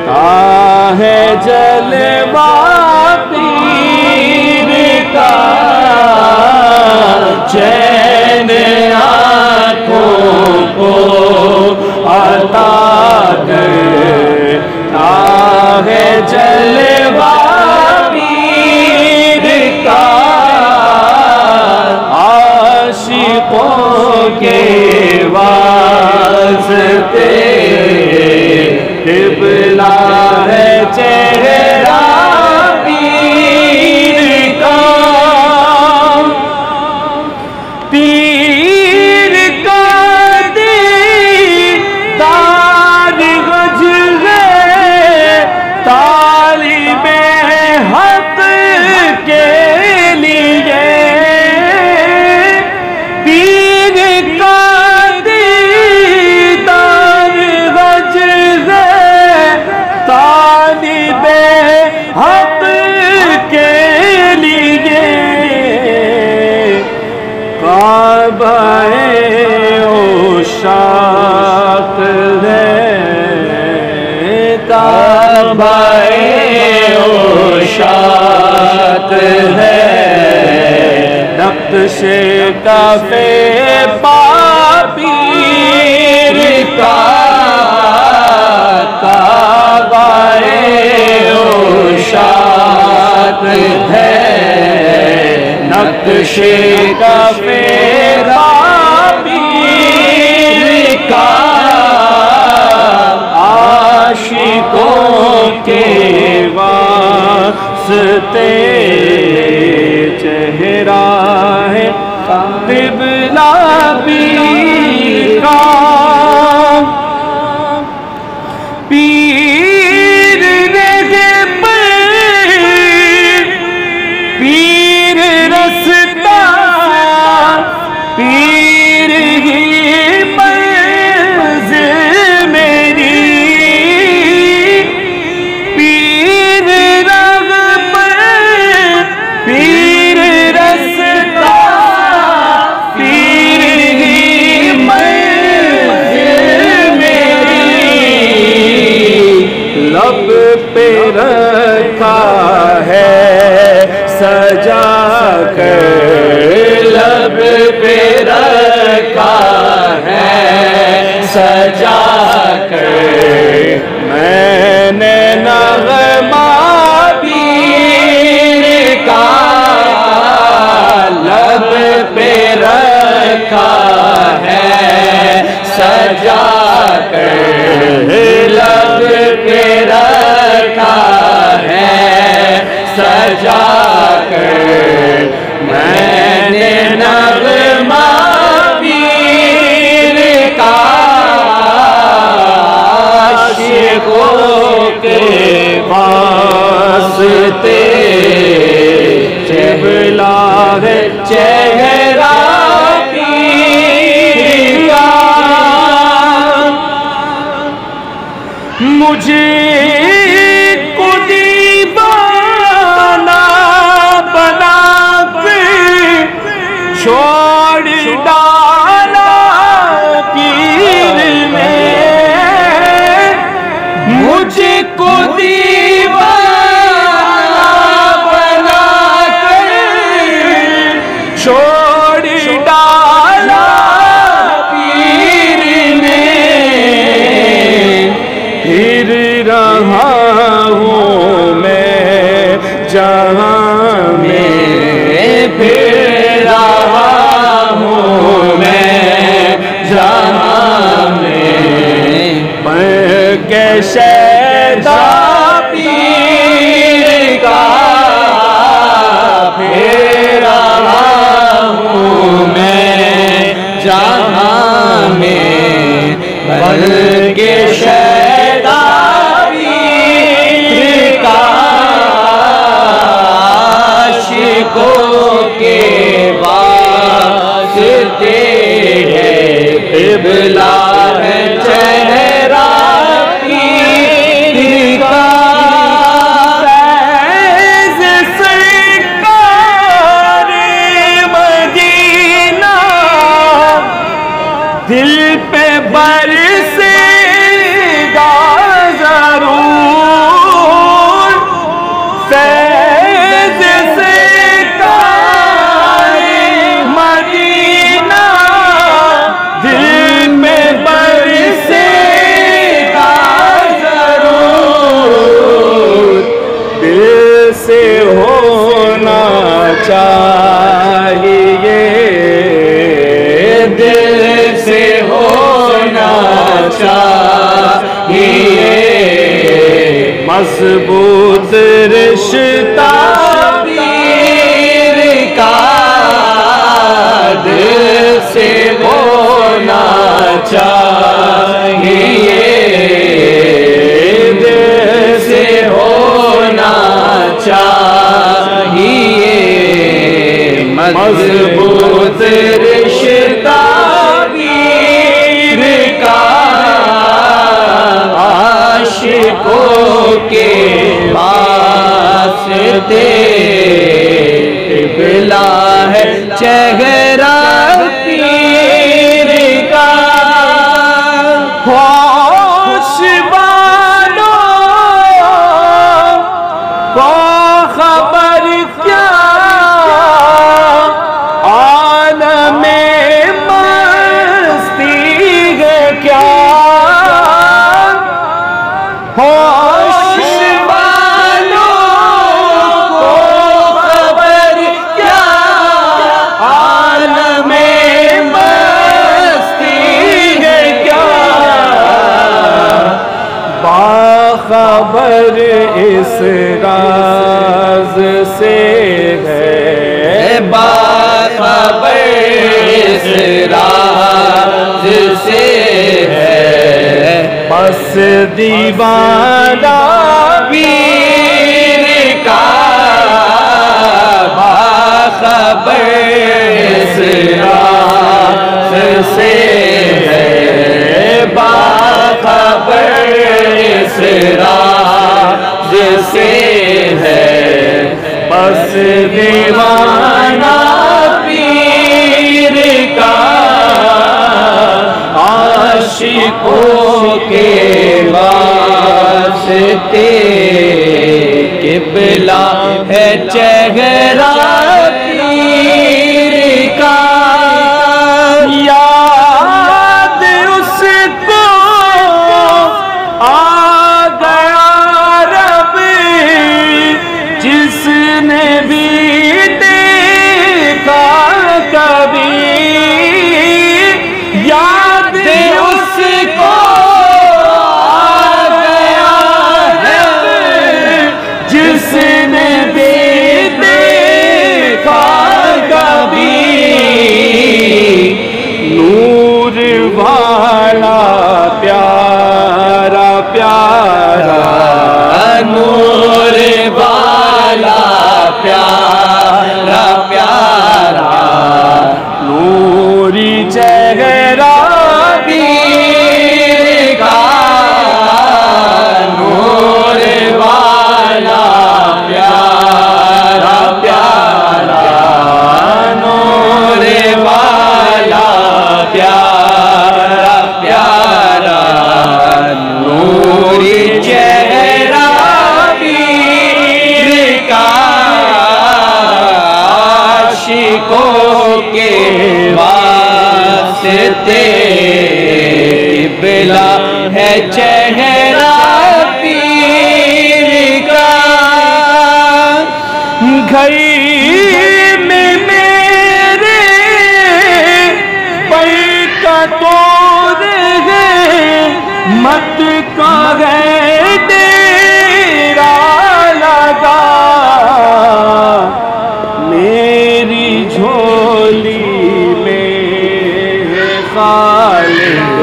کا ہے جلوہ پیر کا، چین آنکھوں کو عطا کرتا ہے جلوہ پیر کا، عاشقوں کے واسطے قبلہ ہے چہرہ پیر کا، پیر کا دیدار غج ہے طالب حق کے لیے، پیر کا دیدار غج ہے طالب حق کے لیے، کعبہ عشاق ہے، کعبہ عشاق ہے، نقش کف پا پیر کا، کعبہ عشاق ہے، نقش کف پا پیر کا، عاشقوں کے واسطے چہرہ ہے قبلہ پیر کا، پیر رہبر پیر رستا پیر ہی منزل میری، پیر رغبت پیر رستا پیر ہی منزل میری، لب پہ رکھا ہے سجا کر، لب پہ رکھا ہے سجا کر، میں نے نغمہ پیر کا، لب پہ رکھا ہے سجا کر، لب پہ رکھا ہے سجا کر، میں نے نغمہ پیر کا، عاشقوں کے واسطے قبلہ ہے چہرہ پیر کا، مجھے کو دیوانہ بنا کر چھوڑ ڈالا پیر نے، مجھے کو دیوانہ بنا کر چھوڑ ڈالا پیر نے، پھر رہا ہوں میں جہاں میں، پھر رہا ہوں میں جہاں میں، بن کے شیدا پیر کا، پھر رہا ہوں میں جہاں میں، بن کے شیدا پیر کا، عاشقوں کے واسطے ہے قبلہ ہے چہرہ پیر کا، فیض سرکار مدینہ دل پہ برسے گا، مضبوط رشتہ پیر کا دل سے ہونا چاہیے، دل سے ہونا چاہیے، مضبوط رشتہ پیر کا عاشقوں کے واسطے، قبلہ ہے چہرہ پیر کا، ہوش والوں کو خبر کیا عالم مستی ہے کیا، ہوش والوں کو خبر کیا عالم مستی ہے کیا، باخبر اس راز سے ہے، باخبر اس راز سے ہے، بس دیوانہ پیر کا باخبر اس راز سے ہے، باخبر اس راز سے ہے، بس دیوانہ پیر کا عاشقوں کے واسطے، قبلہ ہے چہرہ پیر کا، یاد اس کو آ گیا رب جس نے بھی دیکھا کبھی، یاد اس کو آ گیا رب جس نے بھی دیکھا کبھی، نور والا پیارا پیارا، نور والا پیارا پیارا، نوری چہرہ پیر کا، نور والا پیارا پیارا، نور والا پیارا پیارا، نوری چہرہ پیر کا عاشقوں کے واسطے، قبلہ ہے چہرہ پیر کا، گھر میں میرے پر کا دور ہے، مت کا ہے ڈیرا لگا، میری جھولی میں ہے خالد،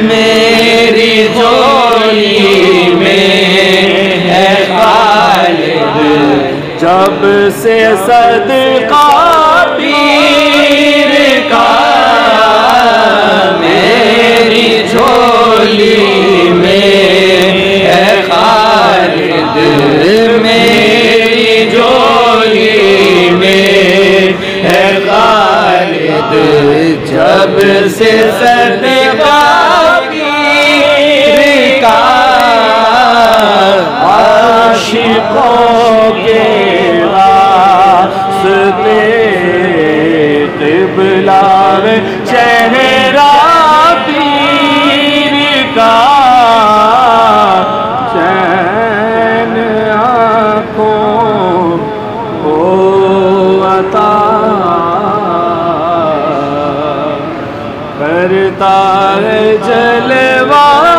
میری جھولی میں ہے خالد، جب سے صدقہ پیر کا، میری جھولی میں ہے خالد، میری جھولی میں ہے خالد، جب سے صدقہ پیر کا عاشقوں کے واسطے، قبلہ ہے چہرہ پیر کا، چین آنکھوں کو عطا کرتا ہے جلوہ